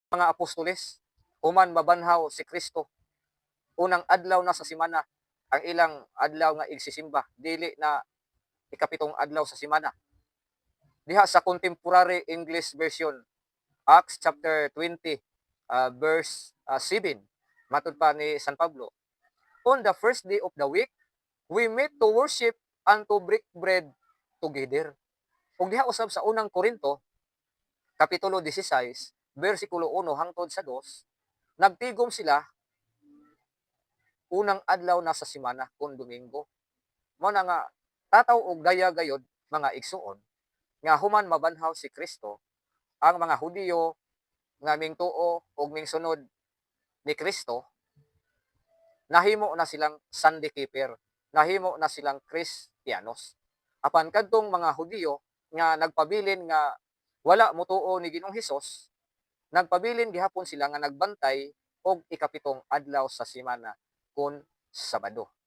mga apostoles, human mabanhaw si Kristo. Unang adlaw na sa semana, ang ilang adlaw nga igsisimba, dili na ikapitong adlaw sa semana. Diha sa Contemporary English Version, Acts chapter 20, verse 7, matud pa ni San Pablo, on the first day of the week, we meet to worship and to break bread together. Ug diha usab sa unang Korinto, kapitulo 16, versikulo 1 hangtod sa 2, nagtigom sila unang adlaw na sa semana kun Domingo. Mao na nga tataw og daya gayod mga igsuon nga human mabanhaw si Kristo, ang mga Hudiyo nga mingtuo og mingsunod ni Kristo, nahimo na silang Sunday keeper, nahimo na silang Kristiyanos. Apan kadtong mga Hudiyo nga nagpabilin nga wala motuo ni Ginoong Hesus, nagpabilin gihapon sila nga nagbantay og ikapitong adlaw sa semana kun Sabado.